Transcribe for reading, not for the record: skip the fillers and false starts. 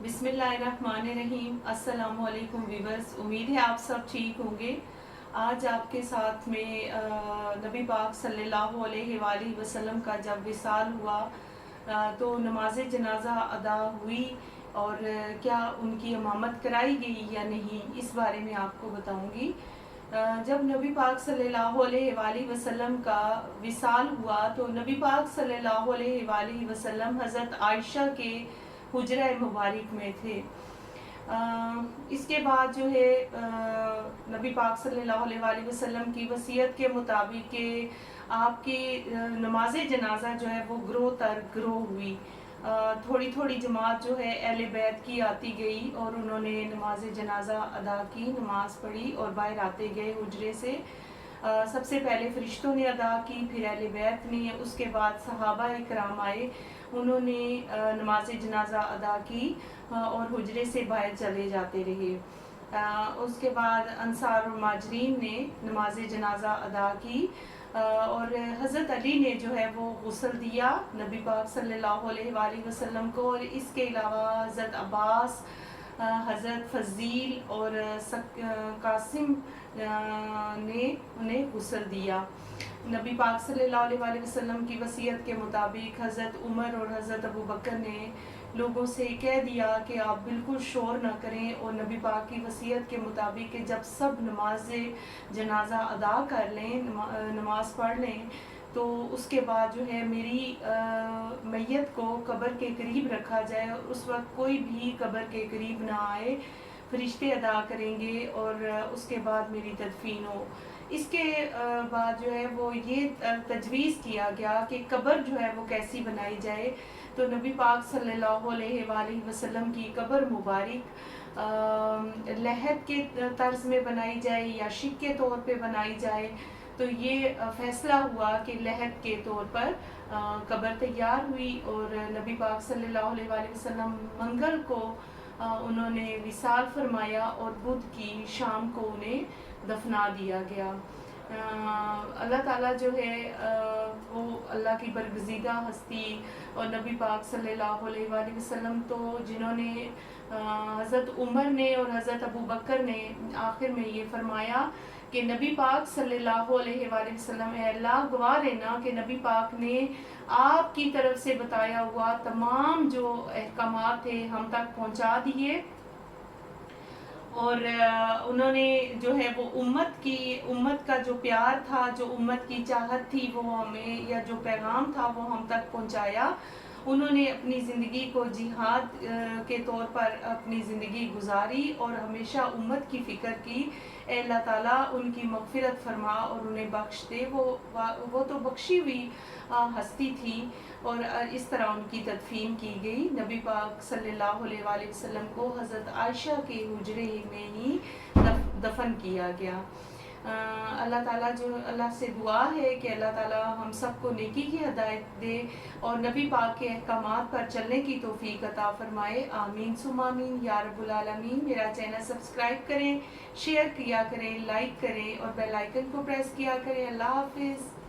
बिस्मिल्लाहिर्रहमानिर्रहीम। अस्सलाम वालेकुम व्यूअर्स, उम्मीद है आप सब ठीक होंगे। आज आपके साथ में नबी पाक सल्लल्लाहु अलैहि वसल्लम का जब विसाल हुआ तो नमाज जनाजा अदा हुई और क्या उनकी इमामत कराई गई या नहीं, इस बारे में आपको बताऊंगी। जब नबी पाक सल्लल्लाहु अलैहि वसल्लम का विसाल हुआ तो नबी पाक सल्लल्लाहु अलैहि वसल्लम हज़रत आयशा के हुजरा मुबारक में थे। इसके बाद जो है नबी पाक सल्लल्लाहु अलैहि वसल्लम की वसीयत के मुताबिक के आपकी नमाज जनाजा जो है वो ग्रोह तर ग्रोह हुई। थोड़ी थोड़ी जमात जो है अहले बैत की आती गई और उन्होंने नमाज जनाजा अदा की, नमाज पढ़ी और बाहर आते गए हुजरे से। सबसे पहले फरिश्तों ने अदा की, फिर अहले बैत ने, उसके बाद सहाबा इकराम आए, उन्होंने नमाज जनाजा अदा की और हुजरे से बाहर चले जाते रहे। उसके बाद अंसार और माजरीन ने नमाज जनाजा अदा की और हज़रत अली ने जो है वो गुस्ल दिया नबी पाक सल्लल्लाहु अलैहि वसल्लम को, और इसके अलावा हज़रत अब्बास, हज़रत फजील और कासिम ने उन्हें गुस्ल दिया। नबी पाक सल्लल्लाहु अलैहि वसल्लम की वसीयत के मुताबिक हज़रत उमर और हज़रत अबू बकर ने लोगों से कह दिया कि आप बिल्कुल शोर न करें, और नबी पाक की वसीयत के मुताबिक कि जब सब नमाज जनाजा अदा कर लें, नमाज पढ़ लें, तो उसके बाद जो है मेरी मैयत को कब्र के करीब रखा जाए और उस वक्त कोई भी कब्र के करीब ना आए, फरिश्ते अदा करेंगे और उसके बाद मेरी तदफीन हो। इसके बाद जो है वो ये तजवीज़ किया गया कि कब्र जो है वो कैसी बनाई जाए। तो नबी पाक सल्लल्लाहु अलैहि वसल्लम की कब्र मुबारक लहद के तर्ज में बनाई जाए या शिक के तौर पे बनाई जाए। तो ये फैसला हुआ कि लहद के तौर पर कब्र तैयार हुई और नबी पाक सल्लल्लाहु अलैहि वसल्लम मंगल को उन्होंने विसाल फरमाया और बुध की शाम को उन्हें दफना दिया गया। अल्लाह ताला जो है वो अल्लाह की बरगज़ीदा हस्ती और नबी पाक सल्लल्लाहु अलैहि वसल्लम, तो जिन्होंने हज़रत उमर ने और हज़रत अबू बकर ने आखिर में ये फरमाया कि नबी पाक सल्लल्लाहु अलैहि वसल्लम, अल्लाह गवाह रहना कि नबी पाक ने आपकी तरफ से बताया हुआ तमाम जो अहकामात थे हम तक पहुंचा दिए, और उन्होंने जो है वो उम्मत का जो प्यार था, जो उम्मत की चाहत थी, वो हमें, या जो पैगाम था वो हम तक पहुंचाया। उन्होंने अपनी ज़िंदगी को जिहाद के तौर पर अपनी ज़िंदगी गुजारी और हमेशा उम्मत की फ़िक्र की। अल्लाह ताला उनकी मग़फ़िरत फरमा और उन्हें बख्श दे। वो तो बख्शी हुई हस्ती थी और इस तरह उनकी तदफीन की गई। नबी पाक सल्लल्लाहु अलैहि वसल्लम को हज़रत आयशा के हुजरे में ही दफन किया गया। अल्लाह से दुआ है कि अल्लाह ताला हम सबको नेकी की हिदायत दे और नबी पाक के अहकामात पर चलने की तौफीक अता फरमाए। आमीन सुम्मा आमीन या रब्बुल आलमीन। मेरा चैनल सब्सक्राइब करें, शेयर किया करें, लाइक करें और बेल आइकन को प्रेस किया करें। अल्लाह हाफिज़।